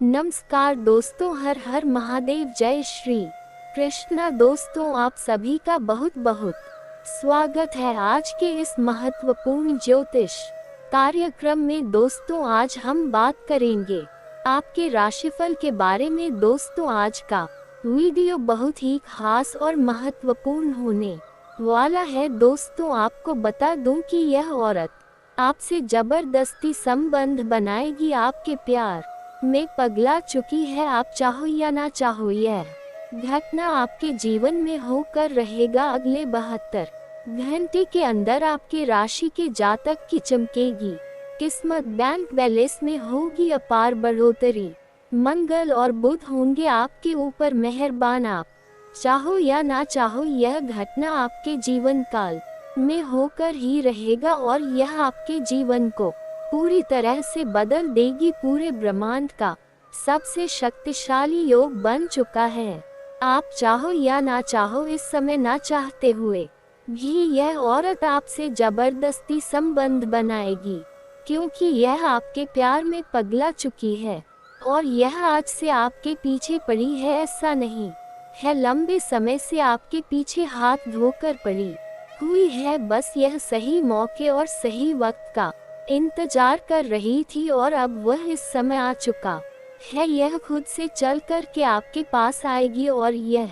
नमस्कार दोस्तों, हर हर महादेव, जय श्री कृष्णा। दोस्तों, आप सभी का बहुत बहुत स्वागत है आज के इस महत्वपूर्ण ज्योतिष कार्यक्रम में। दोस्तों, आज हम बात करेंगे आपके राशिफल के बारे में। दोस्तों, आज का वीडियो बहुत ही खास और महत्वपूर्ण होने वाला है। दोस्तों, आपको बता दूं कि यह औरत आपसे जबरदस्ती संबंध बनाएगी, आपके प्यार में पगला चुकी है। आप चाहो या ना चाहो, यह घटना आपके जीवन में होकर रहेगा। अगले 72 घंटे के अंदर आपके राशि के जातक की चमकेगी किस्मत, बैंक बैलेंस में होगी अपार बढ़ोतरी। मंगल और बुध होंगे आपके ऊपर मेहरबान। आप चाहो या ना चाहो, यह घटना आपके जीवन काल में होकर ही रहेगा और यह आपके जीवन को पूरी तरह से बदल देगी। पूरे ब्रह्मांड का सबसे शक्तिशाली योग बन चुका है। आप चाहो या ना चाहो, इस समय ना चाहते हुए भी यह औरत आपसे जबरदस्ती संबंध बनाएगी, क्योंकि यह आपके प्यार में पगला चुकी है और यह आज से आपके पीछे पड़ी है। ऐसा नहीं है लंबे समय से आपके पीछे हाथ धोकर पड़ी हुई है, बस यह सही मौके और सही वक्त का इंतजार कर रही थी और अब वह इस समय आ चुका है। यह खुद से चल कर के आपके पास आएगी और यह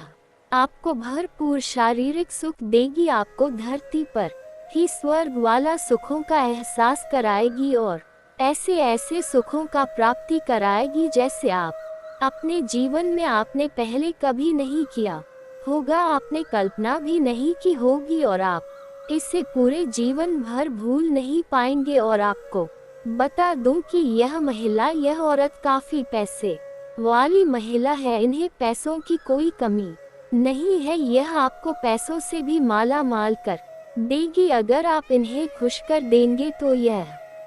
आपको भरपूर शारीरिक सुख देगी। आपको धरती पर ही स्वर्ग वाला सुखों का एहसास कराएगी और ऐसे ऐसे सुखों का प्राप्ति कराएगी जैसे आप अपने जीवन में आपने पहले कभी नहीं किया होगा, आपने कल्पना भी नहीं की होगी और आप इसे पूरे जीवन भर भूल नहीं पाएंगे। और आपको बता दूं कि यह महिला, यह औरत काफी पैसे वाली महिला है। इन्हें पैसों की कोई कमी नहीं है। यह आपको पैसों से भी माला माल कर देगी। अगर आप इन्हें खुश कर देंगे तो यह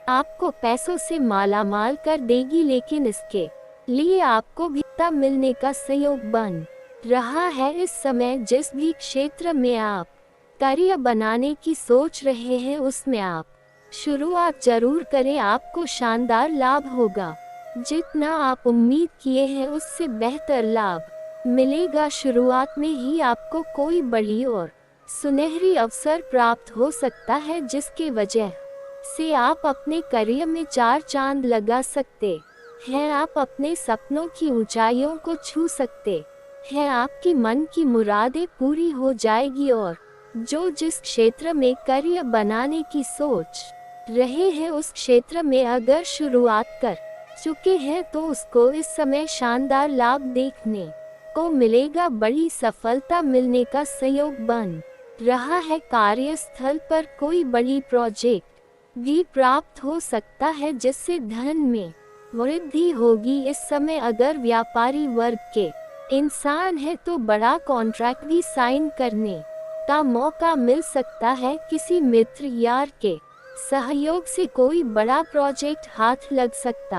आपको पैसों से माला माल कर देगी, लेकिन इसके लिए आपको भी मिलने का सहयोग बन रहा है। इस समय जिस भी क्षेत्र में आप करियर बनाने की सोच रहे हैं, उसमें आप शुरुआत जरूर करें, आपको शानदार लाभ होगा। जितना आप उम्मीद किए हैं उससे बेहतर लाभ मिलेगा। शुरुआत में ही आपको कोई बड़ी और सुनहरी अवसर प्राप्त हो सकता है, जिसके वजह से आप अपने करियर में चार चांद लगा सकते हैं। आप अपने सपनों की ऊंचाइयों को छू सकते हैं। आपकी मन की मुरादें पूरी हो जाएगी और जो जिस क्षेत्र में करियर बनाने की सोच रहे हैं, उस क्षेत्र में अगर शुरुआत कर चुके हैं तो उसको इस समय शानदार लाभ देखने को मिलेगा। बड़ी सफलता मिलने का सहयोग बन रहा है। कार्यस्थल पर कोई बड़ी प्रोजेक्ट भी प्राप्त हो सकता है, जिससे धन में वृद्धि होगी। इस समय अगर व्यापारी वर्ग के इंसान है तो बड़ा कॉन्ट्रैक्ट भी साइन करने का मौका मिल सकता है। किसी मित्र यार के सहयोग से कोई बड़ा प्रोजेक्ट हाथ लग सकता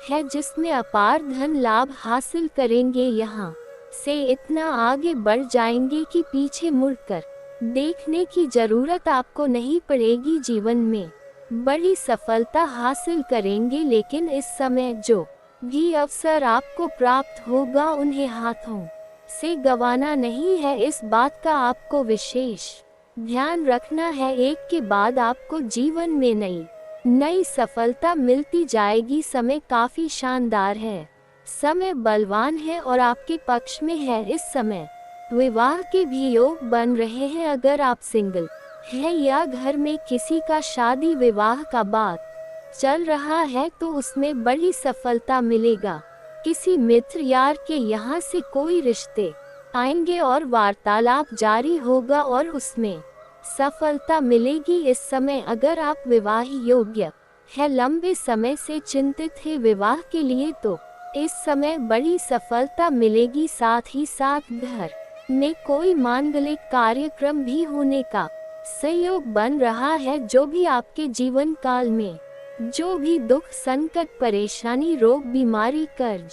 है, जिसमें अपार धन लाभ हासिल करेंगे। यहाँ से इतना आगे बढ़ जाएंगे कि पीछे मुड़कर देखने की जरूरत आपको नहीं पड़ेगी। जीवन में बड़ी सफलता हासिल करेंगे, लेकिन इस समय जो भी अवसर आपको प्राप्त होगा उन्हें हाथों से गंवाना नहीं है। इस बात का आपको विशेष ध्यान रखना है। एक के बाद आपको जीवन में नई नई सफलता मिलती जाएगी। समय काफी शानदार है, समय बलवान है और आपके पक्ष में है। इस समय विवाह के भी योग बन रहे हैं। अगर आप सिंगल है या घर में किसी का शादी विवाह का बात चल रहा है तो उसमें बड़ी सफलता मिलेगा। किसी मित्र यार के यहाँ से कोई रिश्ते आएंगे और वार्तालाप जारी होगा और उसमें सफलता मिलेगी। इस समय अगर आप विवाह योग्य है, लंबे समय से चिंतित है विवाह के लिए, तो इस समय बड़ी सफलता मिलेगी। साथ ही साथ घर में कोई मांगलिक कार्यक्रम भी होने का सहयोग बन रहा है। जो भी आपके जीवन काल में जो भी दुख, संकट, परेशानी, रोग, बीमारी, कर्ज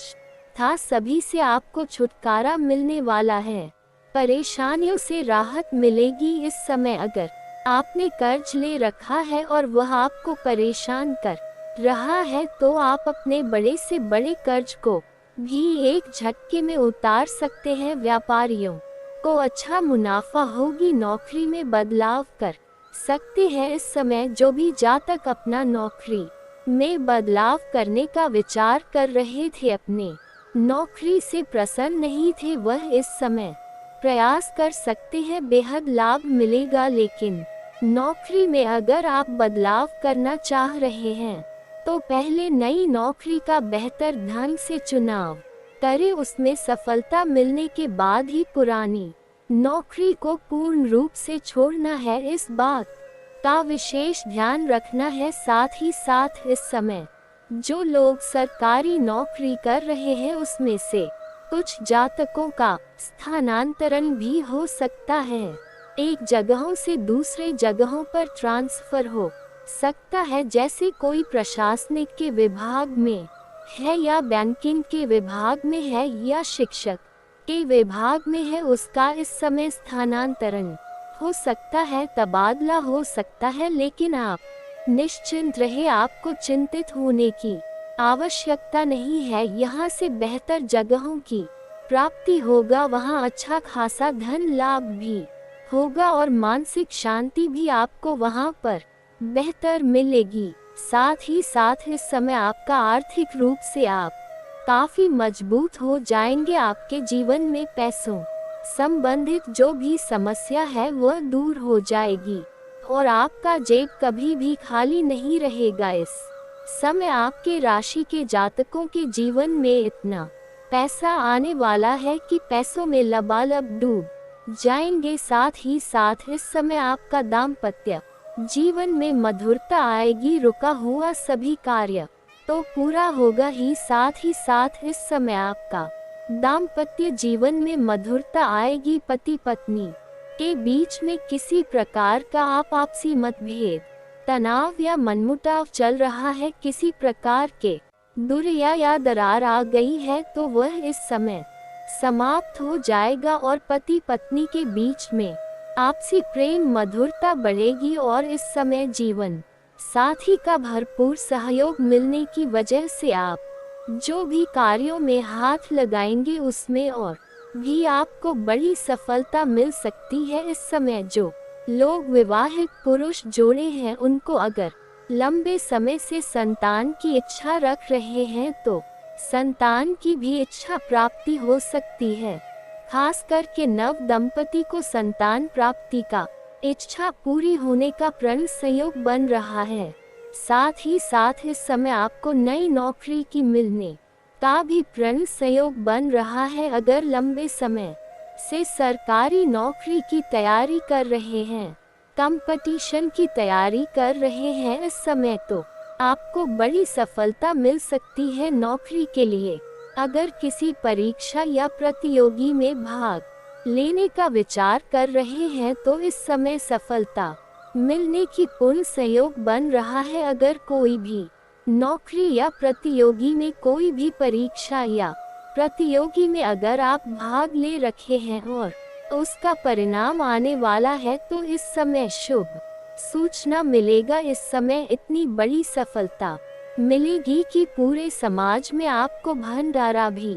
था, सभी से आपको छुटकारा मिलने वाला है। परेशानियों से राहत मिलेगी। इस समय अगर आपने कर्ज ले रखा है और वह आपको परेशान कर रहा है तो आप अपने बड़े से बड़े कर्ज को भी एक झटके में उतार सकते हैं। व्यापारियों को अच्छा मुनाफा होगी। नौकरी में बदलाव कर सकते हैं इस समय। जो भी जातक अपना नौकरी में बदलाव करने का विचार कर रहे थे, अपने नौकरी से प्रसन्न नहीं थे, वह इस समय प्रयास कर सकते हैं। बेहद लाभ मिलेगा। लेकिन नौकरी में अगर आप बदलाव करना चाह रहे हैं तो पहले नई नौकरी का बेहतर ढंग से चुनाव करें। उसमें सफलता मिलने के बाद ही पुरानी नौकरी को पूर्ण रूप से छोड़ना है। इस बात का विशेष ध्यान रखना है। साथ ही साथ इस समय जो लोग सरकारी नौकरी कर रहे हैं उसमें से कुछ जातकों का स्थानांतरण भी हो सकता है। एक जगहों से दूसरे जगहों पर ट्रांसफर हो सकता है। जैसे कोई प्रशासनिक के विभाग में है या बैंकिंग के विभाग में है या शिक्षक के विभाग में है, उसका इस समय स्थानांतरण हो सकता है, तबादला हो सकता है। लेकिन आप निश्चिंत रहे, आपको चिंतित होने की आवश्यकता नहीं है। यहाँ से बेहतर जगहों की प्राप्ति होगा, वहाँ अच्छा खासा धन लाभ भी होगा और मानसिक शांति भी आपको वहाँ पर बेहतर मिलेगी। साथ ही साथ इस समय आपका आर्थिक रूप से आप काफी मजबूत हो जाएंगे। आपके जीवन में पैसों संबंधित जो भी समस्या है वह दूर हो जाएगी और आपका जेब कभी भी खाली नहीं रहेगा। इस समय आपके राशि के जातकों के जीवन में इतना पैसा आने वाला है कि पैसों में लबालब डूब जाएंगे। साथ ही साथ इस समय आपका दाम्पत्य जीवन में मधुरता आएगी। रुका हुआ सभी कार्य तो पूरा होगा ही। साथ ही साथ इस समय आपका दाम्पत्य जीवन में मधुरता आएगी। पति पत्नी के बीच में किसी प्रकार का आपसी मतभेद, तनाव या मनमुटाव चल रहा है, किसी प्रकार के दूरियां या दरार आ गई है तो वह इस समय समाप्त हो जाएगा और पति पत्नी के बीच में आपसी प्रेम मधुरता बढ़ेगी और इस समय जीवन साथी का भरपूर सहयोग मिलने की वजह से आप जो भी कार्यों में हाथ लगाएंगे उसमें और भी आपको बड़ी सफलता मिल सकती है। इस समय जो लोग विवाहित पुरुष जोड़े हैं उनको अगर लंबे समय से संतान की इच्छा रख रहे हैं तो संतान की भी इच्छा प्राप्ति हो सकती है। खास करके नव दंपति को संतान प्राप्ति का इच्छा पूरी होने का प्रण संयोग बन रहा है। साथ ही साथ इस समय आपको नई नौकरी की मिलने का भी प्रण संयोग बन रहा है। अगर लंबे समय से सरकारी नौकरी की तैयारी कर रहे हैं, कंपटीशन की तैयारी कर रहे हैं इस समय, तो आपको बड़ी सफलता मिल सकती है नौकरी के लिए। अगर किसी परीक्षा या प्रतियोगी में भाग लेने का विचार कर रहे हैं तो इस समय सफलता मिलने की पूर्ण सहयोग बन रहा है। अगर कोई भी नौकरी या प्रतियोगी में कोई भी परीक्षा या प्रतियोगी में अगर आप भाग ले रखे हैं और उसका परिणाम आने वाला है तो इस समय शुभ सूचना मिलेगा। इस समय इतनी बड़ी सफलता मिलेगी कि पूरे समाज में आपको भंडारा भी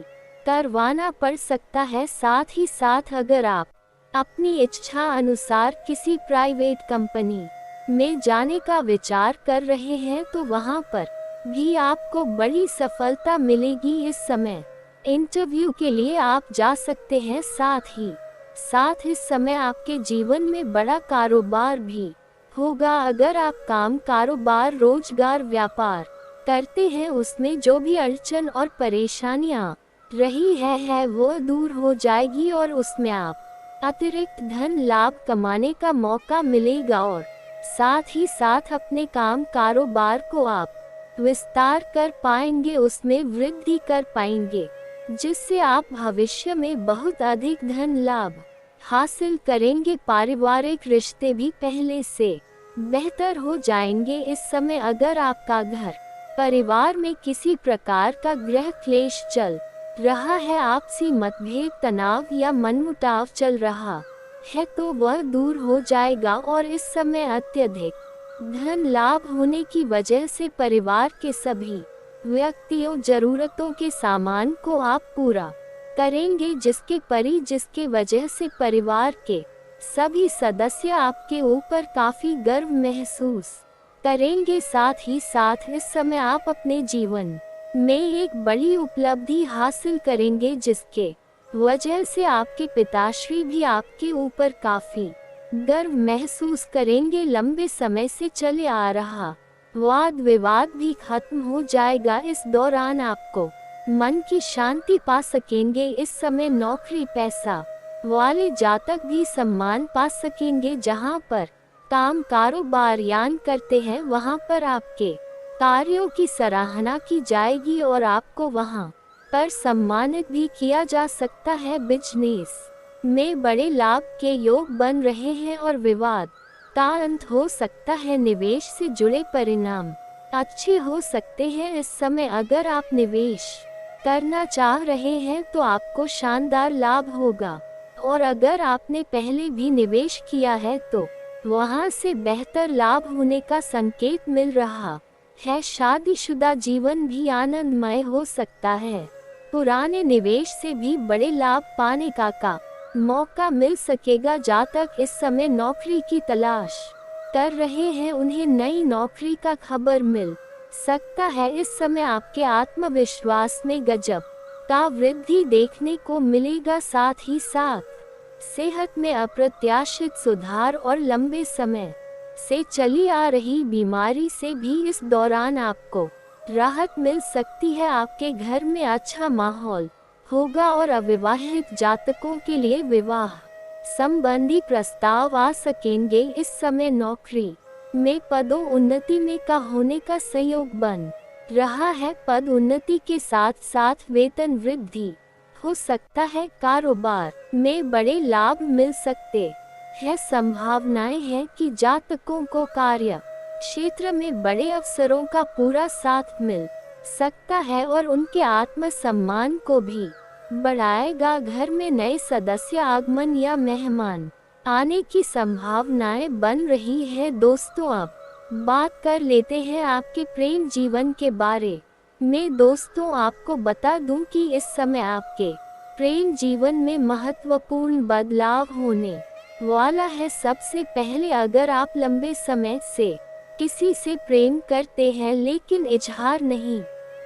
करवाना पड़ सकता है। साथ ही साथ अगर आप अपनी इच्छा अनुसार किसी प्राइवेट कंपनी में जाने का विचार कर रहे हैं तो वहां पर भी आपको बड़ी सफलता मिलेगी। इस समय इंटरव्यू के लिए आप जा सकते हैं। साथ ही साथ इस समय आपके जीवन में बड़ा कारोबार भी होगा। अगर आप काम, कारोबार, रोजगार, व्यापार करते हैं उसमें जो भी अड़चन और परेशानियां रही है वो दूर हो जाएगी और उसमें आप अतिरिक्त धन लाभ कमाने का मौका मिलेगा और साथ ही साथ अपने काम, कारोबार को आप विस्तार कर पाएंगे, उसमें वृद्धि कर पाएंगे, जिससे आप भविष्य में बहुत अधिक धन लाभ हासिल करेंगे। पारिवारिक रिश्ते भी पहले से बेहतर हो जाएंगे। इस समय अगर आपका घर परिवार में किसी प्रकार का गृह क्लेश चल रहा है, आपसी मतभेद, तनाव या मनमुटाव चल रहा है तो वह दूर हो जाएगा और इस समय अत्यधिक धन लाभ होने की वजह से परिवार के सभी व्यक्तियों जरूरतों के सामान को आप पूरा करेंगे, जिसके वजह से परिवार के सभी सदस्य आपके ऊपर काफी गर्व महसूस करेंगे। साथ ही साथ इस समय आप अपने जीवन में एक बड़ी उपलब्धि हासिल करेंगे, जिसके वजह से आपके पिताश्री भी आपके ऊपर काफी गर्व महसूस करेंगे। लंबे समय से चले आ रहा वाद विवाद भी खत्म हो जाएगा। इस दौरान आपको मन की शांति पा सकेंगे। इस समय नौकरी पैसा वाले जातक भी सम्मान पा सकेंगे। जहां पर काम कारोबार यान करते हैं, वहां पर आपके कार्यों की सराहना की जाएगी और आपको वहां पर सम्मानित भी किया जा सकता है। बिजनेस में बड़े लाभ के योग बन रहे हैं और विवाद का अंत हो सकता है। निवेश से जुड़े परिणाम अच्छे हो सकते हैं। इस समय अगर आप निवेश करना चाह रहे हैं तो आपको शानदार लाभ होगा, और अगर आपने पहले भी निवेश किया है तो वहां से बेहतर लाभ होने का संकेत मिल रहा है। शादीशुदा जीवन भी आनंदमय हो सकता है। पुराने निवेश से भी बड़े लाभ पाने का मौका मिल सकेगा। जातक इस समय नौकरी की तलाश कर रहे हैं, उन्हें नई नौकरी का खबर मिल सकता है। इस समय आपके आत्मविश्वास में गजब का वृद्धि देखने को मिलेगा। साथ ही साथ सेहत में अप्रत्याशित सुधार और लंबे समय से चली आ रही बीमारी से भी इस दौरान आपको राहत मिल सकती है। आपके घर में अच्छा माहौल होगा और अविवाहित जातकों के लिए विवाह संबंधी प्रस्ताव आ सकेंगे। इस समय नौकरी में पदों उन्नति में का होने का संयोग बन रहा है। पद उन्नति के साथ साथ वेतन वृद्धि हो सकता है। कारोबार में बड़े लाभ मिल सकते हैं। संभावनाएं हैं कि जातकों को कार्य क्षेत्र में बड़े अवसरों का पूरा साथ मिल सकता है और उनके आत्मसम्मान को भी बढ़ाएगा। घर में नए सदस्य आगमन या मेहमान आने की संभावनाएं बन रही है। दोस्तों, अब बात कर लेते हैं आपके प्रेम जीवन के बारे में। दोस्तों, आपको बता दूं कि इस समय आपके प्रेम जीवन में महत्वपूर्ण बदलाव होने वाला है। सबसे पहले, अगर आप लंबे समय से किसी से प्रेम करते हैं लेकिन इजहार नहीं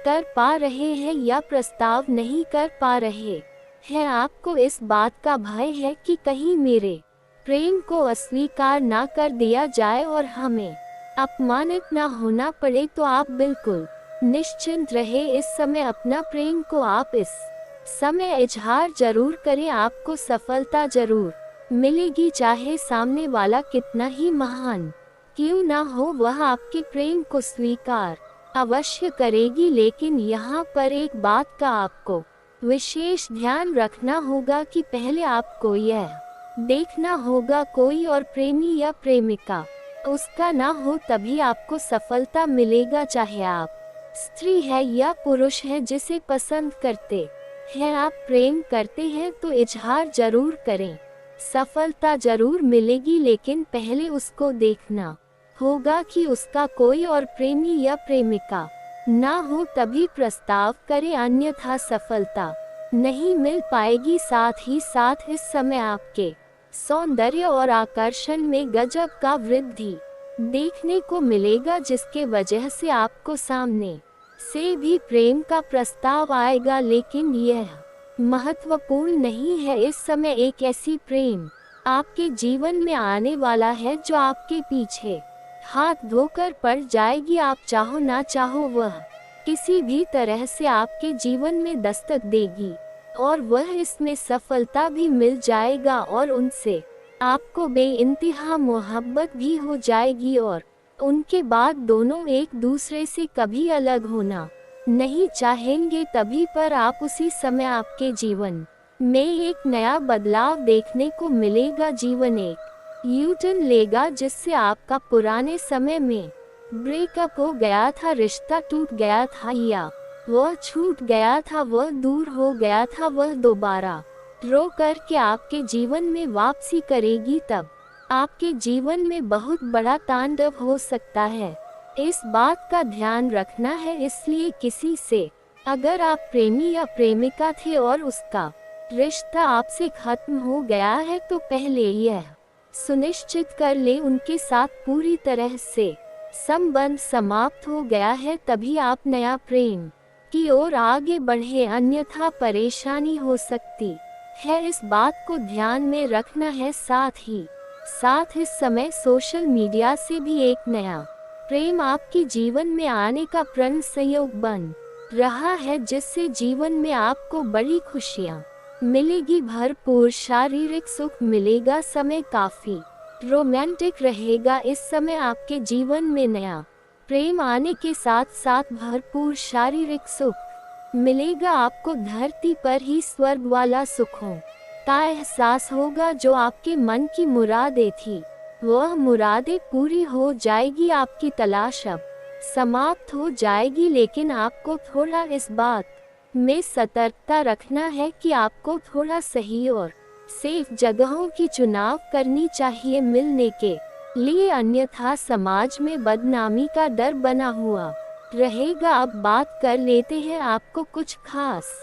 कर पा रहे हैं या प्रस्ताव नहीं कर पा रहे हैं, आपको इस बात का भय है कि कहीं मेरे प्रेम को अस्वीकार ना कर दिया जाए और हमें अपमानित ना होना पड़े, तो आप बिल्कुल निश्चिंत रहे। इस समय अपना प्रेम को आप इस समय इजहार जरूर करें। आपको सफलता जरूर मिलेगी, चाहे सामने वाला कितना ही महान क्यों ना हो, वह आपके प्रेम को स्वीकार अवश्य करेगी। लेकिन यहाँ पर एक बात का आपको विशेष ध्यान रखना होगा कि पहले आपको यह देखना होगा कोई और प्रेमी या प्रेमिका उसका ना हो, तभी आपको सफलता मिलेगा। चाहे आप स्त्री है या पुरुष है जिसे पसंद करते हैं, आप प्रेम करते हैं तो इजहार जरूर करें। सफलता जरूर मिलेगी, लेकिन पहले उसको देखना होगा कि उसका कोई और प्रेमी या प्रेमिका ना हो, तभी प्रस्ताव करें, अन्यथा सफलता नहीं मिल पाएगी। साथ ही साथ इस समय आपके सौंदर्य और आकर्षण में गजब का वृद्धि देखने को मिलेगा, जिसके वजह से आपको सामने से भी प्रेम का प्रस्ताव आएगा। लेकिन यह महत्वपूर्ण नहीं है। इस समय एक ऐसी प्रेम आपके जीवन में आने वाला है जो आपके पीछे हाथ धोकर पड़ जाएगी। आप चाहो ना चाहो वह किसी भी तरह से आपके जीवन में दस्तक देगी और वह इसमें सफलता भी मिल जाएगा और उनसे आपको बेइंतहा मोहब्बत भी हो जाएगी और उनके बाद दोनों एक दूसरे से कभी अलग होना नहीं चाहेंगे। तभी पर आप उसी समय आपके जीवन में एक नया बदलाव देखने को मिलेगा। जीवन एक यूटर्न लेगा, जिससे आपका पुराने समय में ब्रेकअप हो गया था, रिश्ता टूट गया था या वह छूट गया था, वह दूर हो गया था, वह दोबारा रो करके आपके जीवन में वापसी करेगी। तब आपके जीवन में बहुत बड़ा तांडव हो सकता है। इस बात का ध्यान रखना है, इसलिए किसी से अगर आप प्रेमी या प्रेमिका थे और उसका रिश्ता आपसे खत्म हो गया है तो पहले यह सुनिश्चित कर ले उनके साथ पूरी तरह से संबंध समाप्त हो गया है, तभी आप नया प्रेम की ओर आगे बढ़े, अन्यथा परेशानी हो सकती है। इस बात को ध्यान में रखना है। साथ इस समय सोशल मीडिया से भी एक नया प्रेम आपके जीवन में आने का प्रण संयोग बन रहा है, जिससे जीवन में आपको बड़ी खुशियाँ मिलेगी, भरपूर शारीरिक सुख मिलेगा, समय काफी रोमांटिक रहेगा। इस समय आपके जीवन में नया प्रेम आने के साथ साथ भरपूर शारीरिक सुख मिलेगा। आपको धरती पर ही स्वर्ग वाला सुखों का एहसास होगा। जो आपके मन की मुरादें थी वह मुरादें पूरी हो जाएगी, आपकी तलाश अब समाप्त हो जाएगी। लेकिन आपको थोड़ा इस बात में सतर्कता रखना है कि आपको थोड़ा सही और सेफ जगहों की चुनाव करनी चाहिए मिलने के लिए, अन्यथा समाज में बदनामी का डर बना हुआ रहेगा। अब बात कर लेते हैं आपको कुछ खास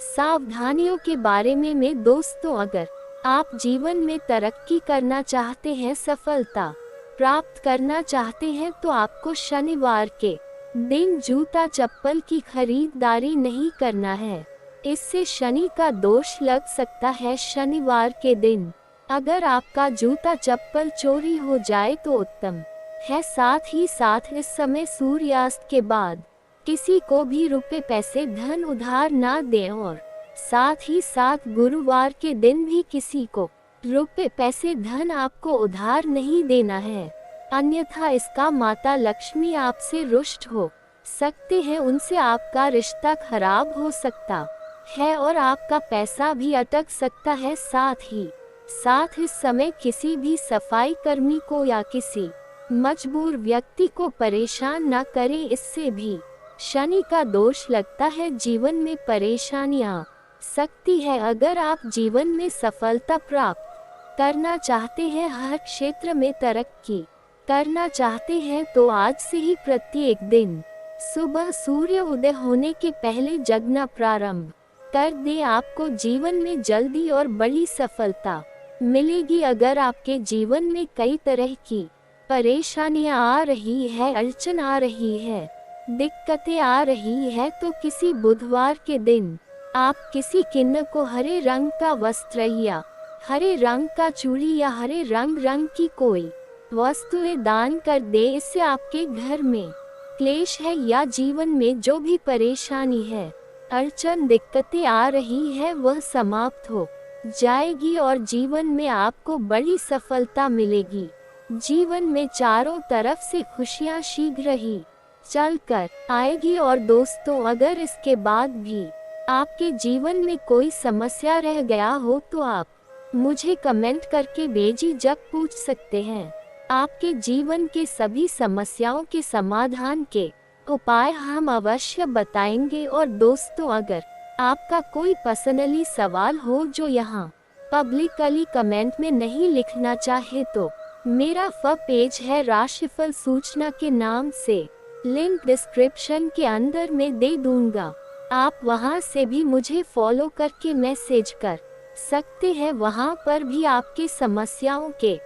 सावधानियों के बारे में दोस्तों, अगर आप जीवन में तरक्की करना चाहते हैं, सफलता प्राप्त करना चाहते हैं, तो आपको शनिवार के दिन जूता चप्पल की खरीदारी नहीं करना है। इससे शनि का दोष लग सकता है। शनिवार के दिन अगर आपका जूता चप्पल चोरी हो जाए तो उत्तम है। साथ ही साथ इस समय सूर्यास्त के बाद किसी को भी रुपए पैसे धन उधार ना दें, और साथ ही साथ गुरुवार के दिन भी किसी को रुपए पैसे धन आपको उधार नहीं देना है, अन्यथा इसका माता लक्ष्मी आपसे रुष्ट हो सकते हैं, उनसे आपका रिश्ता खराब हो सकता है और आपका पैसा भी अटक सकता है। साथ ही साथ इस समय किसी भी सफाई कर्मी को या किसी मजबूर व्यक्ति को परेशान न करें, इससे भी शनि का दोष लगता है, जीवन में परेशानियां सकती है। अगर आप जीवन में सफलता प्राप्त करना चाहते हैं, हर क्षेत्र में तरक्की करना चाहते हैं, तो आज से ही प्रत्येक दिन सुबह सूर्य उदय होने के पहले जगना प्रारंभ कर दे। आपको जीवन में जल्दी और बड़ी सफलता मिलेगी। अगर आपके जीवन में कई तरह की परेशानियां आ रही है, अड़चन आ रही है, दिक्कतें आ रही है, तो किसी बुधवार के दिन आप किसी किन्नर को हरे रंग का वस्त्र या हरे रंग का चूड़ी या हरे रंग की कोई वस्तुएं दान कर दे। इससे आपके घर में क्लेश है या जीवन में जो भी परेशानी है, अड़चन दिक्कतें आ रही है, वह समाप्त हो जाएगी और जीवन में आपको बड़ी सफलता मिलेगी। जीवन में चारों तरफ से खुशियां शीघ्र ही चलकर आएगी। और दोस्तों, अगर इसके बाद भी आपके जीवन में कोई समस्या रह गया हो तो आप मुझे कमेंट करके बेझिझक पूछ सकते हैं। आपके जीवन के सभी समस्याओं के समाधान के उपाय हम अवश्य बताएंगे। और दोस्तों, अगर आपका कोई पर्सनली सवाल हो जो यहाँ पब्लिकली कमेंट में नहीं लिखना चाहे, तो मेरा पेज है राशिफल सूचना के नाम से, लिंक डिस्क्रिप्शन के अंदर में दे दूंगा। आप वहां से भी मुझे फॉलो करके मैसेज कर सकते हैं। वहां पर भी आपके समस्याओं के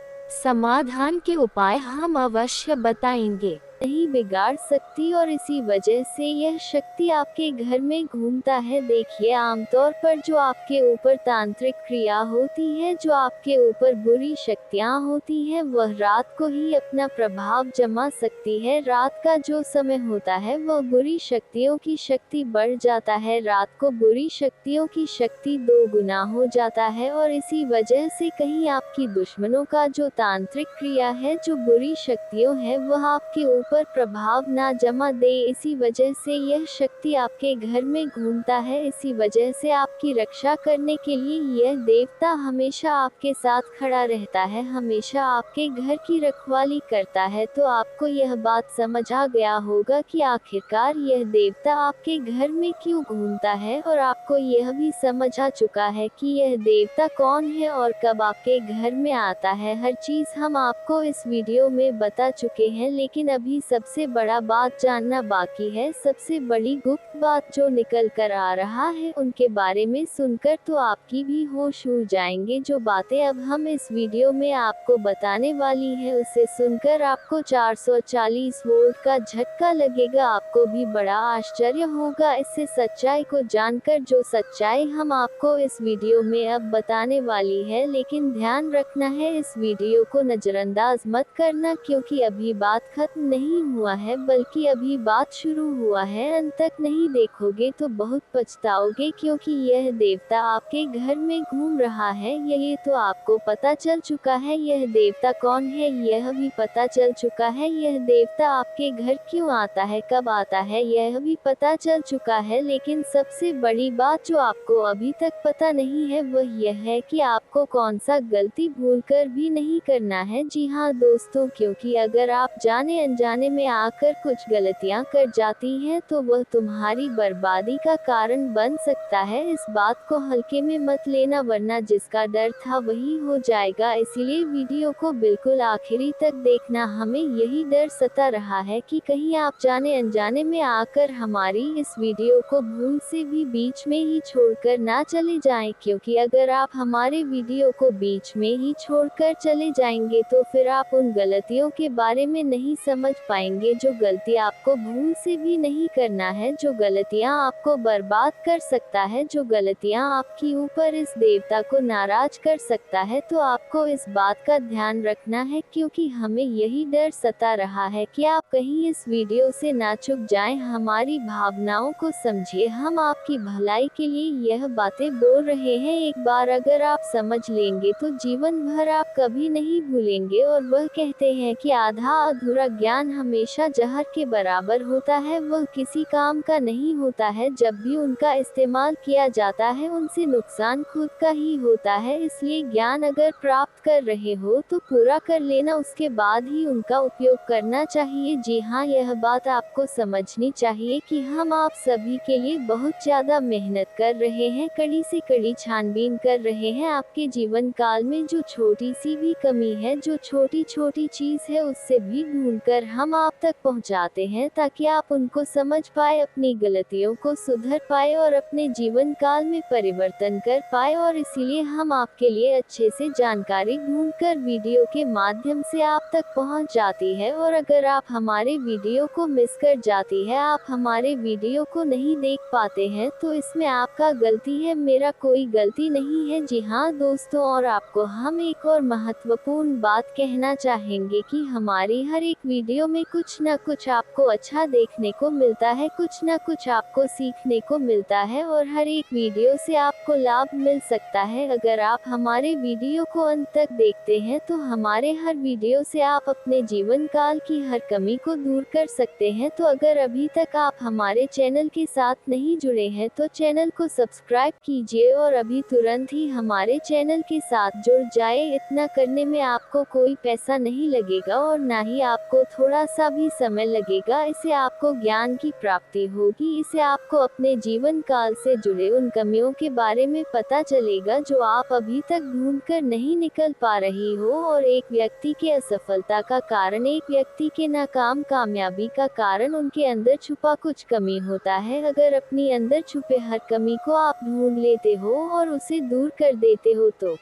समाधान के उपाय हम अवश्य बताएंगे। नहीं बिगाड़ सकती और इसी वजह से यह शक्ति आपके घर में घूमता है। देखिए, आमतौर पर जो आपके ऊपर तांत्रिक क्रिया होती है, जो आपके ऊपर बुरी शक्तियां होती हैं, वह रात को ही अपना प्रभाव जमा सकती है। रात का जो समय होता है वह बुरी शक्तियों की शक्ति बढ़ जाता है। रात को बुरी शक्तियों की शक्ति 2 गुना हो जाता है और इसी वजह से कहीं आपकी दुश्मनों का जो तांत्रिक क्रिया है, जो बुरी शक्तियों है, वह आपके ऊपर प्रभाव ना जमा दे। इसी वजह से यह शक्ति आपके घर में घूमता है। इसी वजह से आपकी रक्षा करने के लिए यह देवता हमेशा आपके साथ खड़ा रहता है, हमेशा आपके घर की रखवाली करता है। तो आपको यह बात समझ आ गया होगा कि आखिरकार यह देवता आपके घर में क्यों घूमता है, और आपको यह भी समझ आ चुका है कि यह देवता कौन है और कब आपके घर में आता है। हर चीज हम आपको इस वीडियो में बता चुके हैं, लेकिन अभी सबसे बड़ा बात जानना बाकी है। सबसे बड़ी गुप्त बात जो निकल कर आ रहा है, उनके बारे में सुनकर तो आपकी भी होश उड़ जाएंगे। जो बातें अब हम इस वीडियो में आपको बताने वाली है, उसे सुनकर आपको 440 वोल्ट का झटका लगेगा। आपको भी बड़ा आश्चर्य होगा इससे सच्चाई को जानकर, जो सच्चाई हम आपको इस वीडियो में अब बताने वाली है। लेकिन ध्यान रखना है, इस वीडियो को नजरअंदाज मत करना, क्योंकि अभी बात खत्म नहीं हुआ है, बल्कि अभी बात शुरू हुआ है। अंत तक नहीं देखोगे तो बहुत पछताओगे, क्योंकि यह देवता आपके घर में घूम रहा है। ये तो आपको पता चल चुका है यह देवता कौन है, यह भी पता चल चुका है यह देवता आपके घर क्यों आता है, कब आता है, यह भी पता चल चुका है। लेकिन सबसे बड़ी बात जो आपको अभी तक पता नहीं है, वह यह है कि आपको कौन सा गलती भूलकर भी नहीं करना है। जी हाँ दोस्तों, क्योंकि अगर आप जाने अनजाने में आकर कुछ गलतियां कर जाती हैं, तो वह तुम्हारी बर्बादी का कारण बन सकता है। इस बात को हल्के में मत लेना, वरना जिसका डर था वही हो जाएगा। इसीलिए वीडियो को बिल्कुल आखिरी तक देखना। हमें यही डर सता रहा है कि कहीं आप जाने अनजाने में आकर हमारी इस वीडियो को भूल से भी बीच में ही छोड़कर ना चले जाएं, क्योंकि अगर आप हमारे वीडियो को बीच में ही छोड़कर चले जाएंगे तो फिर आप उन गलतियों के बारे में नहीं समझ पाएंगे, जो गलती आपको भूल से भी नहीं करना है, जो गलतियां आपको बर्बाद कर सकता है, जो गलतियां आपकी ऊपर इस देवता को नाराज कर सकता है। तो आपको इस बात का ध्यान रखना है, क्योंकि हमें यही डर सता रहा है कि आप कहीं इस वीडियो से ना चुक जाएं। हमारी भावनाओं को समझिए, हम आपकी भलाई के लिए यह बातें बोल रहे हैं। एक बार अगर आप समझ लेंगे तो जीवन भर आप कभी नहीं भूलेंगे। और वह कहते हैं कि आधा अधूरा ज्ञान हमेशा जहर के बराबर होता है, वह किसी काम का नहीं होता है। जब भी उनका इस्तेमाल किया जाता है, उनसे नुकसान खुद का ही होता है। इसलिए ज्ञान अगर प्राप्त कर रहे हो तो पूरा कर लेना, उसके बाद ही उनका उपयोग करना चाहिए। जी हाँ, यह बात आपको समझनी चाहिए कि हम आप सभी के लिए बहुत ज्यादा मेहनत कर रहे हैं, कड़ी से कड़ी छानबीन कर रहे हैं। आपके जीवन काल में जो छोटी सी भी कमी है, जो छोटी छोटी चीज है, उससे भी ढूंढकर हम आप तक पहुंचाते हैं, ताकि आप उनको समझ पाए, अपनी गलतियों को सुधर पाए और अपने जीवन काल में परिवर्तन कर पाए। और इसीलिए हम आपके लिए अच्छे से जानकारी ढूंढकर वीडियो के माध्यम से आप तक पहुंच जाती है। और अगर आप हमारे वीडियो को मिस कर जाती है, आप हमारे वीडियो को नहीं देख पाते हैं, तो इसमें आपका गलती है, मेरा कोई गलती नहीं है। जी हाँ दोस्तों, और आपको हम एक और महत्वपूर्ण बात कहना चाहेंगे कि हमारी हर एक वीडियो में कुछ न कुछ आपको अच्छा देखने को मिलता है, कुछ न कुछ आपको सीखने को मिलता है, और हर एक वीडियो से आपको लाभ मिल सकता है। अगर आप हमारे वीडियो को अंत तक देखते हैं, तो हमारे हर वीडियो से आप अपने जीवन काल की हर कमी को दूर कर सकते हैं। तो अगर अभी तक आप हमारे चैनल के साथ नहीं जुड़े हैं, तो चैनल को सब्सक्राइब कीजिए और अभी तुरंत ही हमारे चैनल के साथ जुड़ जाए। इतना करने में आपको कोई पैसा नहीं लगेगा और ना ही आपको थोड़ा सा भी समय लगेगा। इससे आपको ज्ञान की प्राप्ति होगी, इससे आपको अपने जीवन काल से जुड़े उन कमियों के बारे में पता चलेगा जो आप अभी तक ढूंढकर नहीं निकल पा रही हो। और एक व्यक्ति के असफलता का कारण, एक व्यक्ति के नाकाम कामयाबी का कारण उनके अंदर छुपा कुछ कमी होता है। अगर अपनी अंदर छुपे हर कमी को आप ढूंढ लेते हो और उसे दूर कर देते हो, तो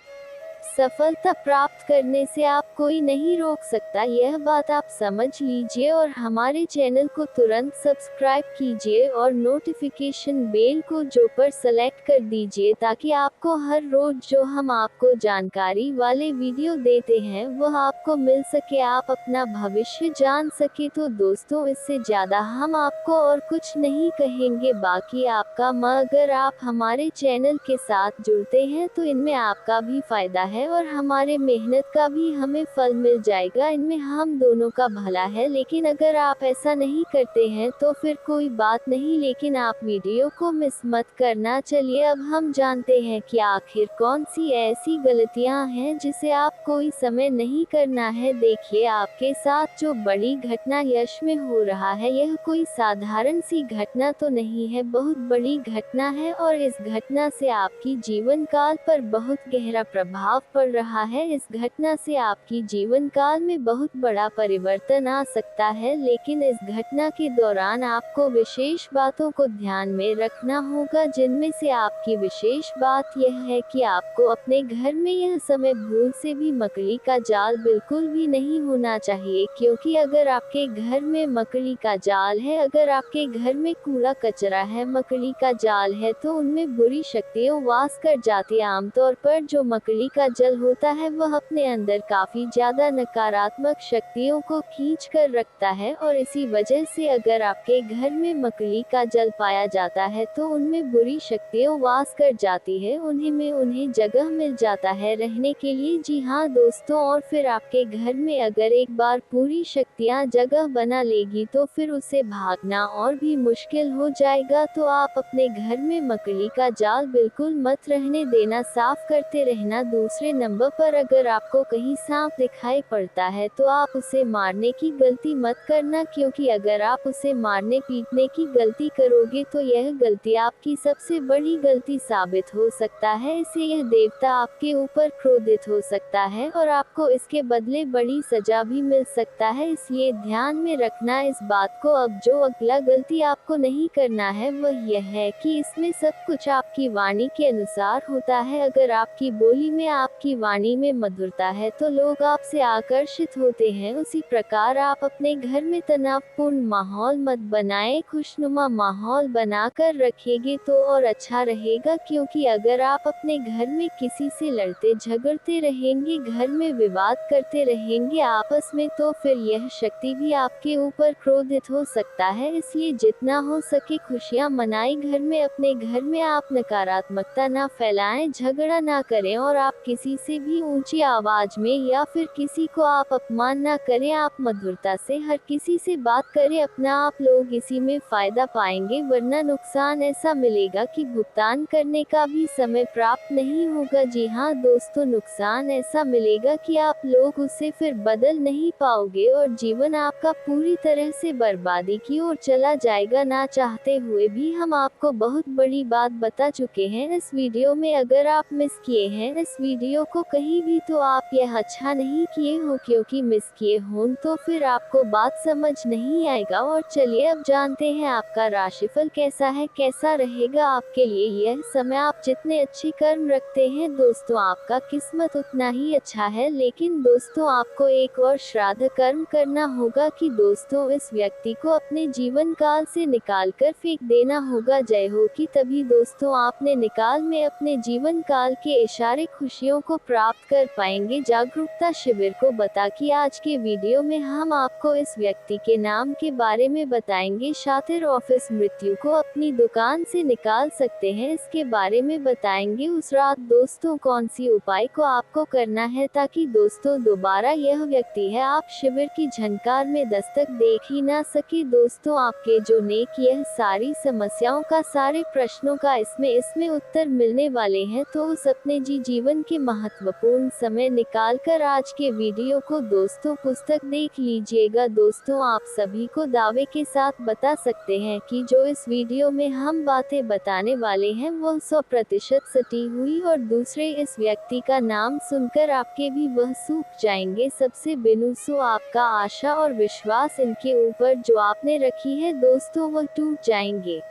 सफलता प्राप्त करने से आप कोई नहीं रोक सकता। यह बात आप समझ लीजिए और हमारे चैनल को तुरंत सब्सक्राइब कीजिए और नोटिफिकेशन बेल को जो पर सेलेक्ट कर दीजिए, ताकि आपको हर रोज जो हम आपको जानकारी वाले वीडियो देते हैं वह आपको मिल सके, आप अपना भविष्य जान सके। तो दोस्तों, इससे ज्यादा हम आपको और कुछ नहीं कहेंगे। बाकी आपका अगर आप हमारे चैनल के साथ जुड़ते हैं तो इनमें आपका भी फायदा है। है और हमारे मेहनत का भी हमें फल मिल जाएगा, इनमें हम दोनों का भला है। लेकिन अगर आप ऐसा नहीं करते हैं तो फिर कोई बात नहीं, लेकिन आप वीडियो को मिस मत करना। चलिए अब हम जानते हैं कि आखिर कौन सी ऐसी गलतियां हैं जिसे आप कोई समय नहीं करना है। देखिए, आपके साथ जो बड़ी घटना यश में हो रहा है, यह कोई साधारण सी घटना तो नहीं है, बहुत बड़ी घटना है और इस घटना से आपकी जीवन काल पर बहुत गहरा प्रभाव पड़ रहा है। इस घटना से आपकी जीवन काल में बहुत बड़ा परिवर्तन आ सकता है, लेकिन इस घटना के दौरान आपको विशेष बातों को ध्यान में रखना होगा, जिनमें से आपकी विशेष बात यह है कि आपको अपने घर में यह समय भूल से भी मकड़ी का जाल बिल्कुल भी नहीं होना चाहिए, क्योंकि अगर आपके घर में मकड़ी का जाल है, अगर आपके घर में कूड़ा कचरा है, मकड़ी का जाल है, तो उनमें बुरी शक्तियां वास कर जाती है। आमतौर पर जो मकड़ी का जल होता है वह अपने अंदर काफी ज्यादा नकारात्मक शक्तियों को खींच कर रखता है और इसी वजह से अगर आपके घर में मकड़ी का जल पाया जाता है तो उनमें बुरी शक्तियां वास कर जाती है, उन्हें जगह मिल जाता है रहने के लिए। जी हाँ दोस्तों, और फिर आपके घर में अगर एक बार पूरी शक्तियाँ जगह बना लेगी तो फिर उसे भागना और भी मुश्किल हो जाएगा। तो आप अपने घर में मकड़ी का जाल बिल्कुल मत रहने देना, साफ करते रहना। दूसरे नंबर पर अगर आपको कहीं सांप दिखाई पड़ता है तो आप उसे मारने की गलती मत करना, क्योंकि अगर आप उसे मारने पीटने की गलती करोगे तो यह गलती आपकी सबसे बड़ी गलती साबित हो सकता है। इससे यह देवता आपके ऊपर क्रोधित हो सकता है और आपको इसके बदले बड़ी सजा भी मिल सकता है, इसलिए ध्यान में रखना इस बात को। अब जो अगला गलती आपको नहीं करना है वह यह है कि इसमें सब कुछ आपकी वाणी के अनुसार होता है। अगर आपकी बोली में, आपकी वाणी में मधुरता है तो लोग आपसे आकर्षित होते हैं। उसी प्रकार आप अपने घर में तनावपूर्ण माहौल मत बनाएं, खुशनुमा माहौल बनाकर रखेंगे तो और अच्छा रहेगा, क्योंकि अगर आप अपने घर में किसी से लड़ते झगड़ते रहेंगे, घर में विवाद करते रहेंगे आपस में, तो फिर यह शक्ति भी आपके ऊपर क्रोधित हो सकता है। इसलिए जितना हो सके खुशियां मनाएं घर में। अपने घर में आप नकारात्मकता ना फैलाएं, झगड़ा ना करें और आप किसी से भी ऊंची आवाज में या फिर किसी को आप अपमान ना करें। आप मधुरता से हर किसी से बात करें, अपना आप लोग इसी में फायदा पाएंगे, वरना नुकसान ऐसा मिलेगा कि भुगतान करने का भी समय प्राप्त नहीं होगा। जी हाँ दोस्तों, नुकसान ऐसा मिलेगा कि आप लोग उसे फिर बदल नहीं पाओगे और जीवन आपका पूरी तरह से बर्बादी की ओर चला जाएगा। ना चाहते हुए भी हम आपको बहुत बड़ी बात बता चुके हैं इस वीडियो में। अगर आप मिस किए हैं इस वीडियो को कहीं भी तो आप यह अच्छा नहीं किए हो, क्योंकि मिस किए हो तो फिर आपको बात समझ नहीं आएगा। और चलिए अब जानते हैं आपका राशिफल कैसा है, कैसा रहेगा आपके लिए यह समय। आप जितने अच्छे कर्म रखते हैं दोस्तों, आपका किस्मत उतना ही अच्छा है। लेकिन दोस्तों, आपको एक और श्राद्ध कर्म करना होगा कि दोस्तों इस व्यक्ति को अपने जीवन काल से निकाल कर फेंक देना होगा। जय हो कि तभी दोस्तों आपने निकाल में अपने जीवन काल के इशारे खुशियों को प्राप्त कर पाएंगे। जागरूकता शिविर को बता कि आज के वीडियो में हम आपको इस व्यक्ति के नाम के बारे में बताएंगे। शातिर ऑफिस मृत्यु को अपनी दुकान से निकाल सकते हैं, इसके बारे में बताएंगे। उस रात दोस्तों कौन सी उपाय को आपको करना है ताकि दोस्तों दोबारा यह व्यक्ति है आप शिविर की झनकार में दस्तक देख ही ना सके। दोस्तों आपके जो नेक यह सारी समस्याओं का, सारे प्रश्नों का इसमें उत्तर मिलने वाले हैं। तो उस अपने जीवन के महत्वपूर्ण समय निकाल कर आज के वीडियो को दोस्तों पुस्तक देख लीजिएगा। दोस्तों आप सभी को दावे के साथ बता सकते हैं कि जो इस वीडियो में हम बातें बताने वाले हैं वह 100% सटी हुई, और दूसरे इस व्यक्ति का नाम सुनकर आपके भी वह सूख जाएंगे सबसे बिनु। सो आपका आशा और विश्वास इनके ऊपर जो आपने रखी है दोस्तों वह टूट जाएंगे।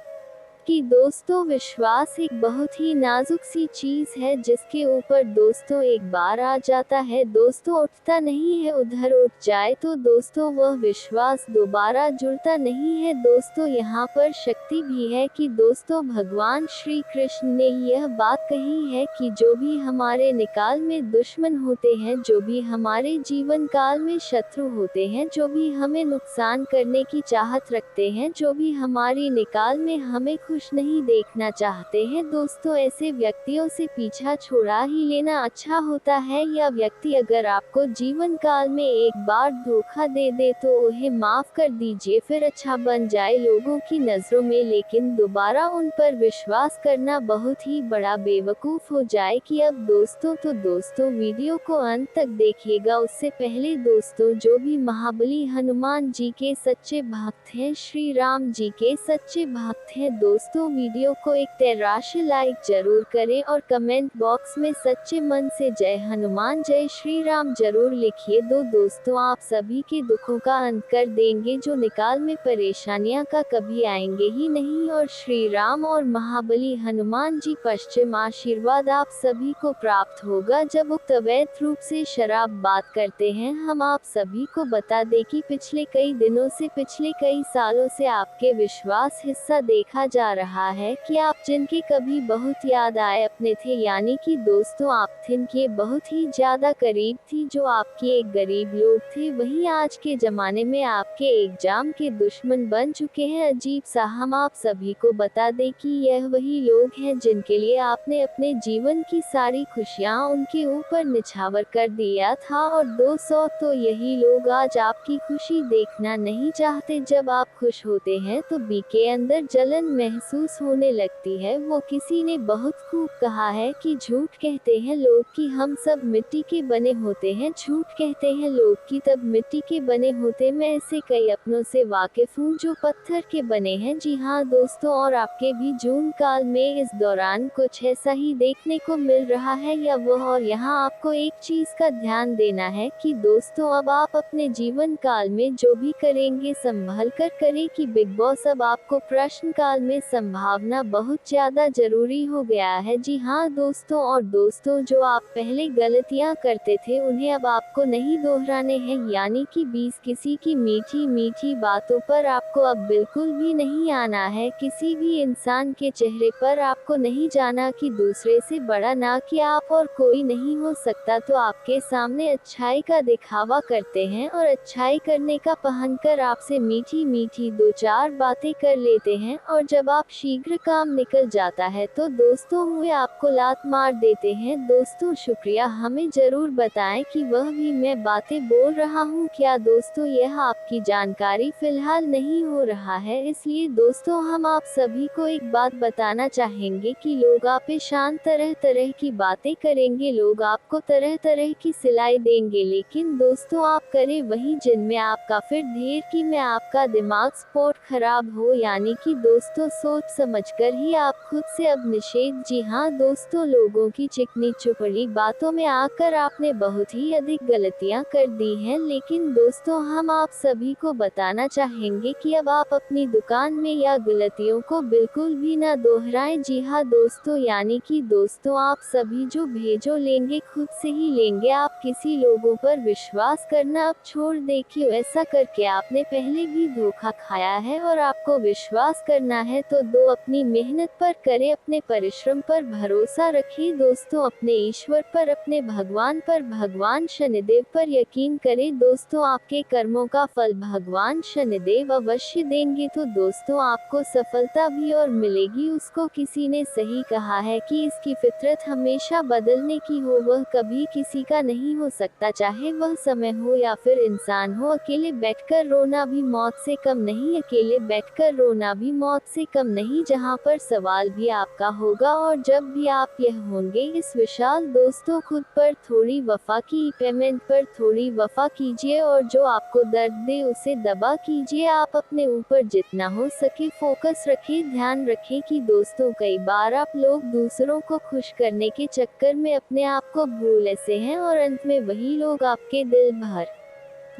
कि दोस्तों विश्वास एक बहुत ही नाजुक सी चीज है, जिसके ऊपर दोस्तों एक बार आ जाता है दोस्तों उठता नहीं है। उधर उठ जाए तो दोस्तों वह विश्वास दोबारा जुड़ता नहीं है। दोस्तों यहाँ पर शक्ति भी है कि दोस्तों भगवान श्री कृष्ण ने यह बात कही है कि जो भी हमारे निकाल में दुश्मन होते हैं, जो भी हमारे जीवन काल में शत्रु होते हैं, जो भी हमें नुकसान करने की चाहत रखते हैं, जो भी हमारी निकाल में हमें खुश नहीं देखना चाहते हैं दोस्तों, ऐसे व्यक्तियों से पीछा छोड़ा ही लेना अच्छा होता है। यह व्यक्ति अगर आपको जीवन काल में एक बार धोखा दे दे तो उन्हें माफ कर दीजिए, फिर अच्छा बन जाए लोगों की नजरों में, लेकिन दोबारा उन पर विश्वास करना बहुत ही बड़ा बेवकूफ हो जाए कि अब दोस्तों। तो दोस्तों वीडियो को अंत तक देखिएगा। उससे पहले दोस्तों, जो भी महाबली हनुमान जी के सच्चे भक्त हैं, श्री राम जी के सच्चे भक्त हैं दोस्तों, वीडियो को एक तैराशी लाइक जरूर करें और कमेंट बॉक्स में सच्चे मन से जय हनुमान जय श्री राम जरूर लिखिए। दोस्तों आप सभी के दुखों का अंत कर देंगे, जो निकाल में परेशानियां का कभी आएंगे ही नहीं, और श्री राम और महाबली हनुमान जी पश्चिम आशीर्वाद आप सभी को प्राप्त होगा। जब उक्त अवैध रूप से शराब बात करते हैं, हम आप सभी को बता दें कि पिछले कई दिनों से, पिछले कई सालों से आपके विश्वास हिस्सा देखा जा रहा है कि आप जिनके कभी बहुत याद आए अपने थे, यानी कि दोस्तों आप जिनके बहुत ही ज्यादा करीब थी, जो आपके एक गरीब लोग थे, वही आज के जमाने में आपके एग्जाम के दुश्मन बन चुके हैं। अजीब सा हम आप सभी को बता दें कि यह वही लोग हैं जिनके लिए आपने अपने जीवन की सारी खुशियां उनके ऊपर निछावर कर दिया था, और दोस्तों तो यही लोग आज आपकी खुशी देखना नहीं चाहते। जब आप खुश होते हैं तो बी के अंदर जलन महसूस होने लगती है। वो किसी ने बहुत खूब कहा है कि झूठ कहते हैं लोग कि हम सब मिट्टी के बने होते हैं, झूठ कहते हैं लोग कि तब मिट्टी के बने होते। मैं ऐसे कई अपनों से वाकिफ हूँ जो पत्थर के बने हैं। जी हाँ दोस्तों, और आपके भी जून काल में इस दौरान कुछ ऐसा ही देखने को मिल रहा है या वह। और यहाँ आपको एक चीज का ध्यान देना है कि दोस्तों अब आप अपने जीवन काल में जो भी करेंगे संभल कर करें कि बिग बॉस अब आपको प्रश्न काल में संभावना बहुत ज्यादा जरूरी हो गया है। जी हाँ दोस्तों, और दोस्तों जो आप पहले गलतियां करते थे उन्हें अब आपको नहीं दोहराने हैं, यानी कि 20 किसी की मीठी मीठी बातों पर आपको अब बिल्कुल भी नहीं आना है, किसी भी इंसान के चेहरे पर आपको नहीं जाना कि दूसरे से बड़ा ना कि आप और कोई नहीं हो सकता। तो आपके सामने अच्छाई का दिखावा करते हैं और अच्छाई करने का पहनकर आपसे मीठी मीठी दो चार बातें कर लेते हैं, और जब आप शीघ्र काम निकल जाता है तो दोस्तों हुए आपको लात मार देते हैं। दोस्तों शुक्रिया, हमें जरूर बताएं कि वह भी मैं बातें बोल रहा हूँ क्या। दोस्तों यह आपकी जानकारी फिलहाल नहीं हो रहा है, इसलिए दोस्तों हम आप सभी को एक बात बताना चाहेंगे कि लोग आप पे शान तरह तरह की बातें करेंगे, लोग आपको तरह तरह की सिलाई देंगे, लेकिन दोस्तों आप करें वही जिनमें आपका फिर ढेर कि में आपका दिमाग स्पोर्ट खराब हो, यानी कि दोस्तों सोच समझकर ही आप खुद से अब निषेध। जी हाँ दोस्तों, लोगों की चिकनी चुपड़ी बातों में आकर आपने बहुत ही अधिक गलतियां कर दी हैं, लेकिन दोस्तों हम आप सभी को बताना चाहेंगे कि अब आप अपनी दुकान में या गलतियों को बिल्कुल भी ना दोहराएं। जी हाँ दोस्तों, यानी कि दोस्तों आप सभी जो भेजो लेंगे खुद से ही लेंगे, आप किसी लोगों पर विश्वास करना अब छोड़ दे कि ऐसा करके आपने पहले भी धोखा खाया है और आपको विश्वास करना है तो दो अपनी मेहनत पर करें, अपने परिश्रम पर भरोसा रखें दोस्तों, अपने ईश्वर पर, अपने भगवान पर, भगवान शनिदेव पर यकीन करें दोस्तों, आपके कर्मों का फल भगवान शनिदेव अवश्य देंगे। तो दोस्तों आपको सफलता भी और मिलेगी। उसको किसी ने सही कहा है कि इसकी फितरत हमेशा बदलने की हो, वह कभी किसी का नहीं हो सकता, चाहे वह समय हो या फिर इंसान हो। अकेले बैठकर रोना भी मौत से कम नहीं, अकेले बैठकर रोना भी मौत से कम नहीं, जहाँ पर सवाल भी आपका होगा और जब भी आप यह होंगे इस विशाल दोस्तों खुद पर थोड़ी वफा की, पेमेंट पर थोड़ी वफा कीजिए और जो आपको दर्द दे उसे दबा कीजिए। आप अपने ऊपर जितना हो सके फोकस रखें, ध्यान रखें कि दोस्तों कई बार आप लोग दूसरों को खुश करने के चक्कर में अपने आप को भूल ऐसे हैं और अंत में वही लोग आपके दिल भर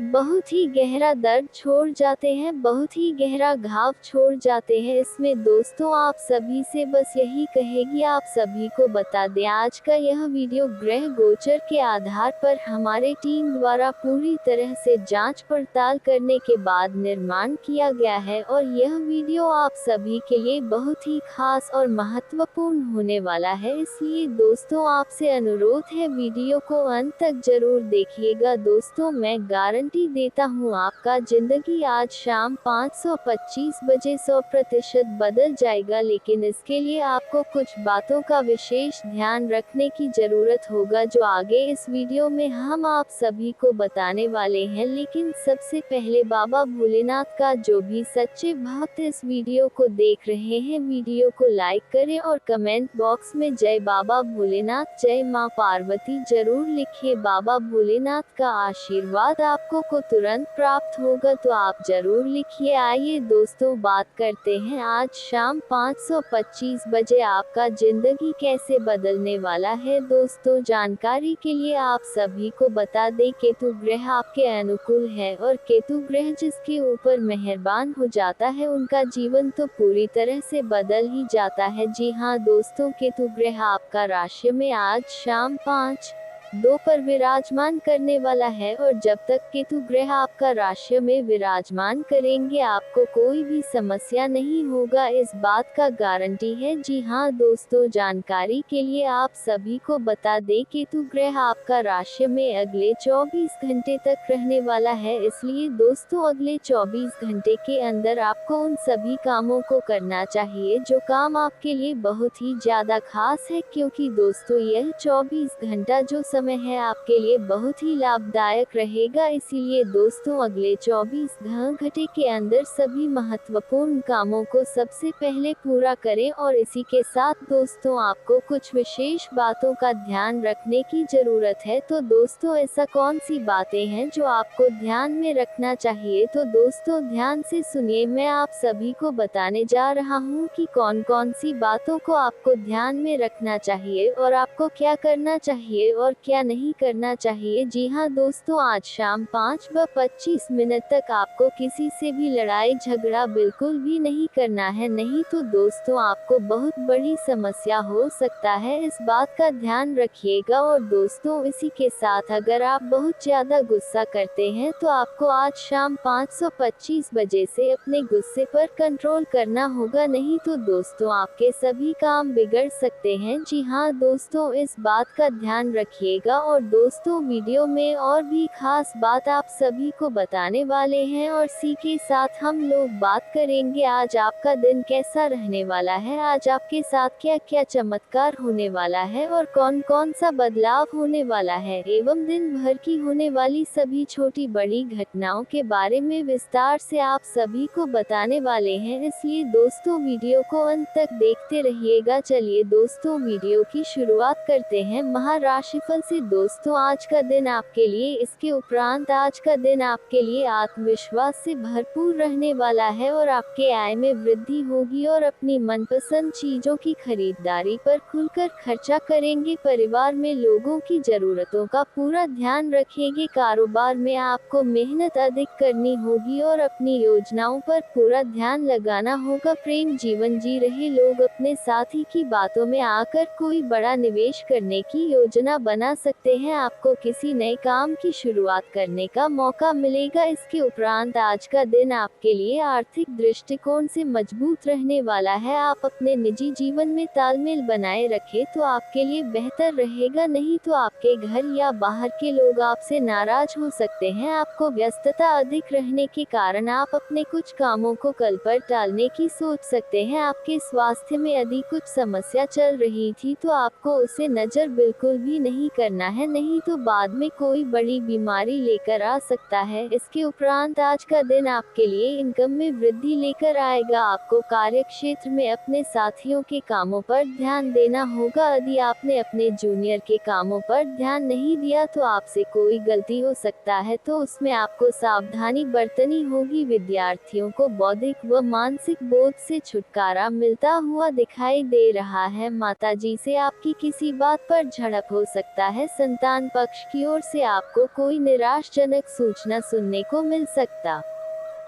बहुत ही गहरा दर्द छोड़ जाते हैं, बहुत ही गहरा घाव छोड़ जाते हैं। इसमें दोस्तों आप सभी से बस यही कहेगी, आप सभी को बता दें आज का यह वीडियो ग्रह गोचर के आधार पर हमारे टीम द्वारा पूरी तरह से जांच पड़ताल करने के बाद निर्माण किया गया है और यह वीडियो आप सभी के लिए बहुत ही खास और महत्वपूर्ण होने वाला है, इसलिए दोस्तों आपसे अनुरोध है वीडियो को अंत तक जरूर देखिएगा। दोस्तों मैं गारंटी गारंटी देता हूँ आपका जिंदगी आज शाम 5:25 बजे 100% बदल जाएगा। लेकिन इसके लिए आपको कुछ बातों का विशेष ध्यान रखने की जरूरत होगा, जो आगे इस वीडियो में हम आप सभी को बताने वाले हैं। लेकिन सबसे पहले बाबा भोलेनाथ का जो भी सच्चे भक्त इस वीडियो को देख रहे हैं, वीडियो को लाइक करें और कमेंट बॉक्स में जय बाबा भोलेनाथ, जय मां पार्वती जरूर लिखिए। बाबा भोलेनाथ का आशीर्वाद आपको को तुरंत प्राप्त होगा, तो आप जरूर लिखिए। आइए दोस्तों, बात करते हैं आज शाम 5:25 बजे आपका जिंदगी कैसे बदलने वाला है। दोस्तों, जानकारी के लिए आप सभी को बता दें, केतु ग्रह आपके अनुकूल है और केतु ग्रह जिसके ऊपर मेहरबान हो जाता है उनका जीवन तो पूरी तरह से बदल ही जाता है। जी हाँ दोस्तों, केतु ग्रह आपका राशि में आज शाम 5:02 पर विराजमान करने वाला है और जब तक केतु ग्रह आपका राशि में विराजमान करेंगे आपको कोई भी समस्या नहीं होगा, इस बात का गारंटी है। जी हाँ दोस्तों, जानकारी के लिए आप सभी को बता दें, केतु ग्रह आपका राशि में अगले 24 घंटे तक रहने वाला है। इसलिए दोस्तों, अगले 24 घंटे के अंदर आपको उन सभी कामों को करना चाहिए जो काम आपके लिए बहुत ही ज्यादा खास है, क्योंकि दोस्तों यह 24 घंटा जो समय है आपके लिए बहुत ही लाभदायक रहेगा। इसीलिए दोस्तों, अगले 24 घंटे के अंदर सभी महत्वपूर्ण कामों को सबसे पहले पूरा करें। और इसी के साथ दोस्तों, आपको कुछ विशेष बातों का ध्यान रखने की जरूरत है। तो दोस्तों, ऐसा कौन सी बातें हैं जो आपको ध्यान में रखना चाहिए, तो दोस्तों ध्यान से सुनिए। मैं आप सभी को बताने जा रहा हूँ कि कौन कौन सी बातों को आपको ध्यान में रखना चाहिए और आपको क्या करना चाहिए और क्या नहीं करना चाहिए। जी हाँ दोस्तों, आज शाम 5:25 तक आपको किसी से भी लड़ाई झगड़ा बिल्कुल भी नहीं करना है, नहीं तो दोस्तों आपको बहुत बड़ी समस्या हो सकता है, इस बात का ध्यान रखिएगा। और दोस्तों, इसी के साथ अगर आप बहुत ज्यादा गुस्सा करते हैं तो आपको आज शाम 5:25 बजे से अपने गुस्से पर कंट्रोल करना होगा, नहीं तो दोस्तों आपके सभी काम बिगड़ सकते हैं। जी हाँ दोस्तों, इस बात का ध्यान रखिएगा। और दोस्तों, वीडियो में और भी खास बात आप सभी को बताने वाले हैं और इसी के साथ हम लोग बात करेंगे आज आपका दिन कैसा रहने वाला है, आज आपके साथ क्या क्या चमत्कार होने वाला है और कौन कौन सा बदलाव होने वाला है, एवं दिन भर की होने वाली सभी छोटी बड़ी घटनाओं के बारे में विस्तार से आप सभी को बताने वाले हैं। इसलिए दोस्तों, वीडियो को अंत तक देखते रहिएगा। चलिए दोस्तों, वीडियो की शुरुआत करते हैं महाराशिफल से। दोस्तों, आज का दिन आपके लिए, इसके उपरांत आज का दिन आपके लिए आत्मविश्वास से भरपूर रहने वाला है और आपके आय में वृद्धि होगी और अपनी मनपसंद चीजों की खरीदारी पर खुलकर खर्चा करेंगे। परिवार में लोगों की जरूरतों का पूरा ध्यान रखेंगे। कारोबार में आपको मेहनत अधिक करनी होगी और अपनी योजनाओं पर पूरा ध्यान लगाना होगा। प्रेम जीवन जी रहे लोग अपने साथी की बातों में आकर कोई बड़ा निवेश करने की योजना बना सकते हैं। आपको किसी नए काम की शुरुआत करने का मौका मिलेगा। इसके उपरांत आज का दिन आपके लिए आर्थिक दृष्टिकोण से मजबूत रहने वाला है। आप अपने निजी जीवन में तालमेल बनाए रखें तो आपके लिए बेहतर रहेगा, नहीं तो आपके घर या बाहर के लोग आपसे नाराज हो सकते हैं। आपको व्यस्तता अधिक रहने के कारण आप अपने कुछ कामों को कल पर टालने की सोच सकते हैं। आपके स्वास्थ्य में यदि कुछ समस्या चल रही थी तो आपको उसे नजर बिल्कुल भी नहीं करना है, नहीं तो बाद में कोई बड़ी बीमारी लेकर आ सकता है। इसके उपरांत आज का दिन आपके लिए इनकम में वृद्धि लेकर आएगा। आपको कार्य क्षेत्र में अपने साथियों के कामों पर ध्यान देना होगा। यदि आपने अपने जूनियर के कामों पर ध्यान नहीं दिया तो आपसे कोई गलती हो सकता है, तो उसमें आपको सावधानी बरतनी होगी। विद्यार्थियों को बौद्धिक व मानसिक बोझ से छुटकारा मिलता हुआ दिखाई दे रहा है। माताजी से आपकी किसी बात पर झड़प हो सकता है। संतान पक्ष की ओर से आपको कोई निराशाजनक सूचना सुनने को मिल सकता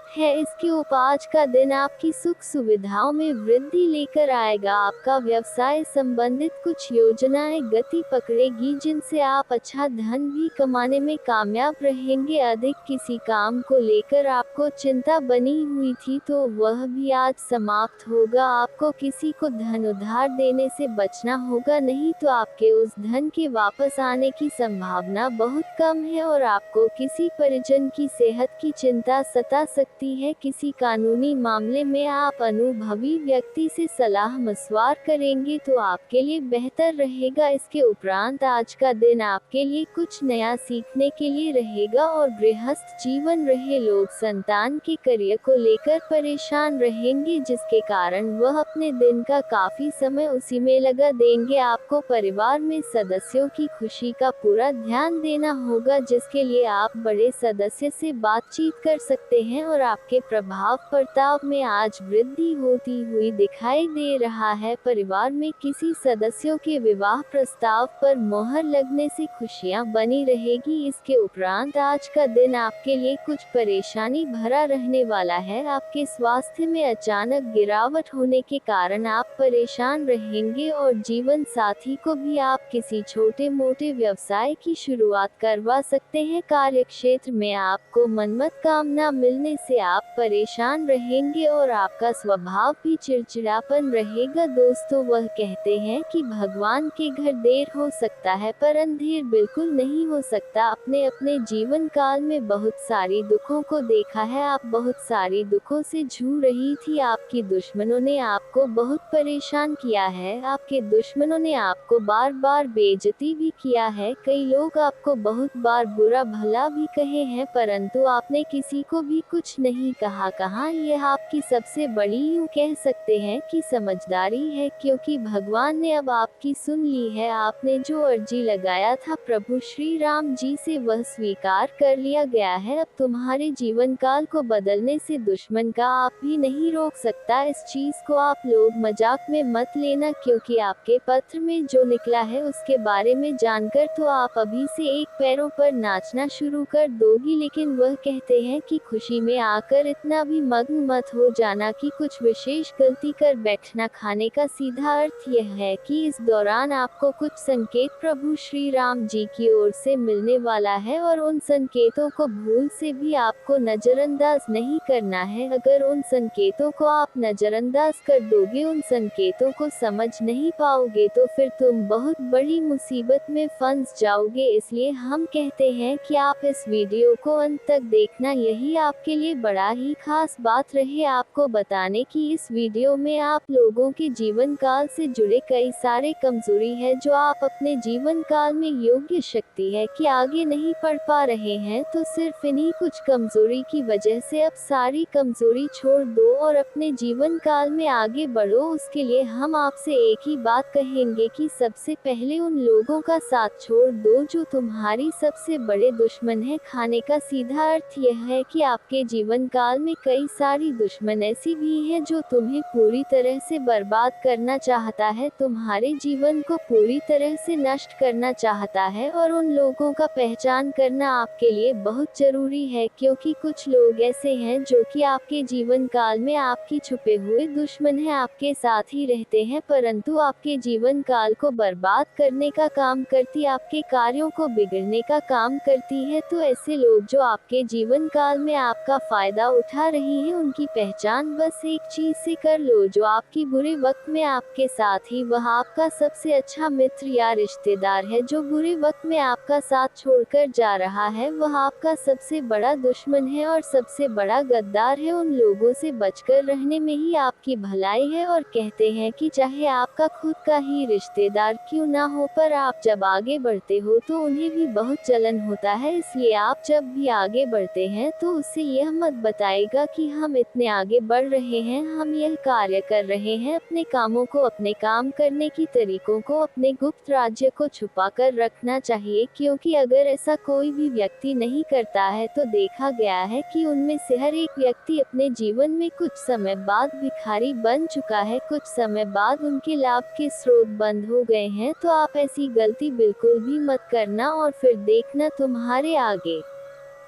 है। इसके उपाज का दिन आपकी सुख सुविधाओं में वृद्धि लेकर आएगा। आपका व्यवसाय संबंधित कुछ योजनाएं गति पकड़ेगी, जिनसे आप अच्छा धन भी कमाने में कामयाब रहेंगे। अधिक किसी काम को लेकर आपको चिंता बनी हुई थी तो वह भी आज समाप्त होगा। आपको किसी को धन उधार देने से बचना होगा, नहीं तो आपके उस धन के वापस आने की संभावना बहुत कम है। और आपको किसी परिजन की सेहत की चिंता सता सकती है। किसी कानूनी मामले में आप अनुभवी व्यक्ति से सलाह मशवरा करेंगे तो आपके लिए बेहतर रहेगा। इसके उपरांत आज का दिन आपके लिए कुछ नया सीखने के लिए रहेगा। और गृहस्थ जीवन रहे लोग संतान के करियर को लेकर परेशान रहेंगे, जिसके कारण वह अपने दिन का काफी समय उसी में लगा देंगे। आपको परिवार में सदस्यों की खुशी का पूरा ध्यान देना होगा, जिसके लिए आप बड़े सदस्य से बातचीत कर सकते हैं। और आपके प्रभाव प्रताप में आज वृद्धि होती हुई दिखाई दे रहा है। परिवार में किसी सदस्यों के विवाह प्रस्ताव पर मोहर लगने से खुशियां बनी रहेगी। इसके उपरांत आज का दिन आपके लिए कुछ परेशानी भरा रहने वाला है। आपके स्वास्थ्य में अचानक गिरावट होने के कारण आप परेशान रहेंगे और जीवन साथी को भी आप किसी छोटे मोटे व्यवसाय की शुरुआत करवा सकते हैं। कार्य क्षेत्र में आपको मनमत काम न मिलने से आप परेशान रहेंगे और आपका स्वभाव भी चिड़चिड़ापन रहेगा। दोस्तों, वह कहते हैं कि भगवान के घर देर हो सकता है पर अंधेर बिल्कुल नहीं हो सकता। अपने अपने जीवन काल में बहुत सारी दुखों को देखा है। आप बहुत सारी दुखों से जूझ रही थी। आपकी दुश्मनों ने आपको बहुत परेशान किया है। आपके दुश्मनों ने आपको बार बार बेइज्जती भी किया है। कई लोग आपको बहुत बार बुरा भला भी कहे हैं, परंतु आपने किसी को भी कुछ नहीं कहा। यह आपकी सबसे बड़ी, यूं कह सकते हैं कि समझदारी है, क्योंकि भगवान ने अब आपकी सुन ली है। आपने जो अर्जी लगाया था प्रभु श्री राम जी से, वह स्वीकार कर लिया गया है। अब तुम्हारे जीवन काल को बदलने से दुश्मन का आप भी नहीं रोक सकता। इस चीज को आप लोग मजाक में मत लेना, क्योंकि आपके पत्र में जो निकला है उसके बारे में जानकर तो आप अभी से एक पैरों पर नाचना शुरू कर दोगी। लेकिन वह कहते हैं कि खुशी में आकर इतना भी मग्न मत हो जाना कि कुछ विशेष गलती कर बैठना। खाने का सीधा अर्थ यह है कि इस दौरान आपको कुछ संकेत प्रभु श्री राम जी की ओर से मिलने वाला है और उन संकेतों को भूल से भी आपको नजरअंदाज नहीं करना है। अगर उन संकेतों को आप नजरअंदाज कर दोगे, उन संकेतों को समझ नहीं पाओगे, तो फिर तुम बहुत बड़ी मुसीबत में फंस जाओगे। इसलिए हम कहते हैं कि आप इस वीडियो को अंत तक देखना, यही आपके लिए बड़ा ही खास बात रहे आपको बताने की। इस वीडियो में आप लोगों के जीवन काल से जुड़े कई सारे कमजोरी है जो आप अपने जीवन काल में योग्य शक्ति है कि आगे नहीं बढ़ पा रहे हैं, तो सिर्फ इन्हीं कुछ कमजोरी की वजह से अब सारी कमजोरी छोड़ दो और अपने जीवन काल में आगे बढ़ो। उसके लिए हम आपसे एक ही बात कहेंगे कि सबसे पहले उन लोगों का साथ छोड़ दो जो तुम्हारी सबसे बड़े दुश्मन है। खाने का सीधा अर्थ यह है कि आपके जीवन काल में कई सारी दुश्मन ऐसी भी हैं जो तुम्हें पूरी तरह से बर्बाद करना चाहता है, तुम्हारे जीवन को पूरी तरह से नष्ट करना चाहता है। और उन लोगों का पहचान करना आपके लिए बहुत जरूरी है, क्योंकि कुछ लोग ऐसे हैं जो कि आपके जीवन काल में आपकी छुपे हुए दुश्मन हैं, आपके साथ ही रहते हैं परंतु आपके जीवन काल को बर्बाद करने का काम करती, आपके कार्यों को बिगड़ने का काम करती है। तो ऐसे लोग जो आपके जीवन काल में आपका फायदा उठा रही हैं, उनकी पहचान बस एक चीज से कर लो, जो आपकी बुरे वक्त में आपके साथ ही वह आपका सबसे अच्छा मित्र या रिश्तेदार है। जो बुरे वक्त में आपका साथ छोड़कर जा रहा है वह आपका सबसे बड़ा दुश्मन है और सबसे बड़ा गद्दार है। उन लोगों से बचकर रहने में ही आपकी भलाई है। और कहते हैं कि चाहे आपका खुद का ही रिश्तेदार क्यों ना हो, पर आप जब आगे बढ़ते हो तो उन्हें भी बहुत जलन होता है। इसलिए आप जब भी आगे बढ़ते हैं तो उससे यह मत बताएगा कि हम इतने आगे बढ़ रहे हैं, हम यह कार्य कर रहे हैं। अपने कामों को, अपने काम करने की तरीकों को, अपने गुप्त राज्य को छुपा कर रखना चाहिए, क्योंकि अगर ऐसा कोई भी व्यक्ति नहीं करता है तो देखा गया है कि उनमें से हर एक व्यक्ति अपने जीवन में कुछ समय बाद भिखारी बन चुका है, कुछ समय बाद उनके लाभ के स्रोत बंद हो गए हैं। तो आप ऐसी गलती बिल्कुल भी मत करना और फिर देखना तुम्हारे आगे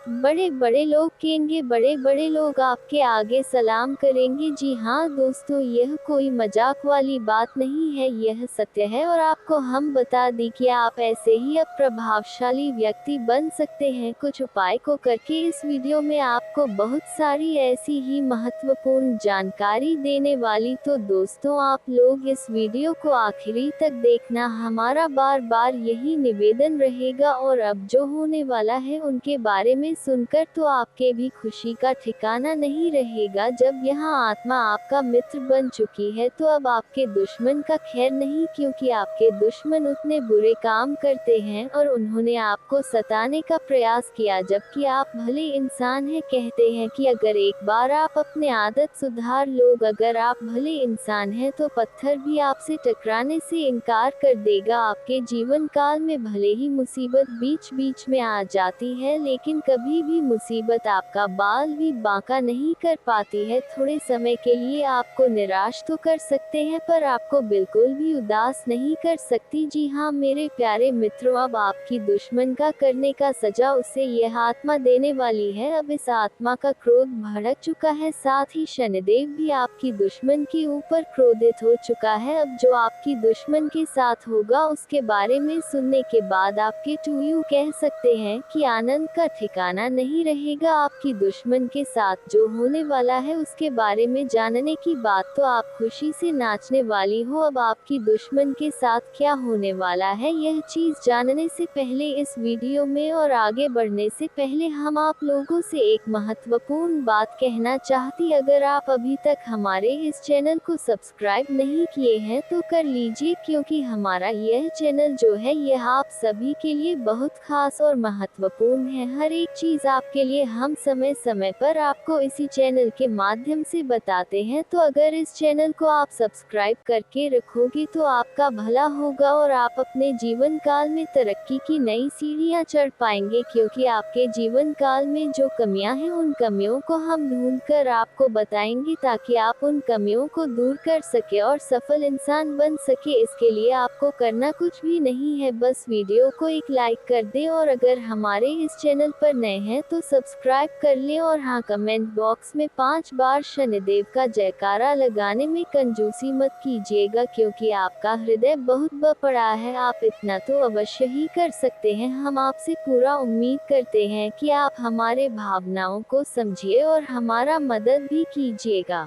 बड़े बड़े लोग कहेंगे, बड़े बड़े लोग आपके आगे सलाम करेंगे। जी हाँ दोस्तों, यह कोई मजाक वाली बात नहीं है, यह सत्य है। और आपको हम बता दें कि आप ऐसे ही अब प्रभावशाली व्यक्ति बन सकते हैं कुछ उपाय को करके। इस वीडियो में आपको बहुत सारी ऐसी ही महत्वपूर्ण जानकारी देने वाली, तो दोस्तों आप लोग इस वीडियो को आखिरी तक देखना, हमारा बार बार यही निवेदन रहेगा। और अब जो होने वाला है उनके बारे में सुनकर तो आपके भी खुशी का ठिकाना नहीं रहेगा। जब यह आत्मा आपका मित्र बन चुकी है तो अब आपके दुश्मन का खैर नहीं, क्योंकि आपके दुश्मन उतने बुरे काम करते हैं और उन्होंने आपको सताने का प्रयास किया, जबकि आप भले इंसान हैं। कहते हैं कि अगर एक बार आप अपने आदत सुधार लोग, अगर आप भले इंसान हैं तो पत्थर भी आपसे टकराने से इनकार कर देगा। आपके जीवन काल में भले ही मुसीबत बीच बीच में आ जाती है, लेकिन कभी भी मुसीबत आपका बाल भी बांका नहीं कर पाती है। थोड़े समय के लिए आपको निराश तो कर सकते हैं, पर आपको बिल्कुल भी उदास नहीं कर सकती। जी हाँ मेरे प्यारे मित्रों, अब आपकी दुश्मन का करने का सजा उसे यह आत्मा देने वाली है। अब इस आत्मा का क्रोध भड़क चुका है, साथ ही शनिदेव भी आपकी दुश्मन के ऊपर क्रोधित हो चुका है। अब जो आपकी दुश्मन के साथ होगा उसके बारे में सुनने के बाद आपके टूयू कह सकते हैं कि आनंद का ठिकाना नहीं रहेगा। आपकी दुश्मन के साथ जो होने वाला है उसके बारे में जानने की बात तो आप खुशी से नाचने वाली हो। अब आपकी दुश्मन के साथ क्या होने वाला है, यह चीज जानने से पहले इस वीडियो में और आगे बढ़ने से पहले हम आप लोगों से एक महत्वपूर्ण बात कहना चाहती। अगर आप अभी तक हमारे इस चैनल को सब्सक्राइब नहीं किए हैं तो कर लीजिए, क्योंकि हमारा यह चैनल जो है यह आप सभी के लिए बहुत खास और महत्वपूर्ण है। हर एक चीज आपके लिए हम समय समय पर आपको इसी चैनल के माध्यम से बताते हैं। तो अगर इस चैनल को आप सब्सक्राइब करके रखोगे तो आपका भला होगा और आप अपने जीवन काल में तरक्की की नई सीढ़ियां चढ़ पाएंगे, क्योंकि आपके जीवन काल में जो कमियां हैं उन कमियों को हम ढूंढकर आपको बताएंगे, ताकि आप उन कमियों को दूर कर सके और सफल इंसान बन सके। इसके लिए आपको करना कुछ भी नहीं है, बस वीडियो को एक लाइक कर दें और अगर हमारे इस चैनल पर नए हैं तो सब्सक्राइब कर लें। और हाँ, कमेंट बॉक्स में 5 बार शनिदेव का जयकारा लगाने में कंजूसी मत कीजिएगा, क्योंकि आपका हृदय बहुत बड़ा है। आप इतना तो अवश्य ही कर सकते हैं। हम आपसे पूरा उम्मीद करते हैं कि आप हमारे भावनाओं को समझिए और हमारा मदद भी कीजिएगा।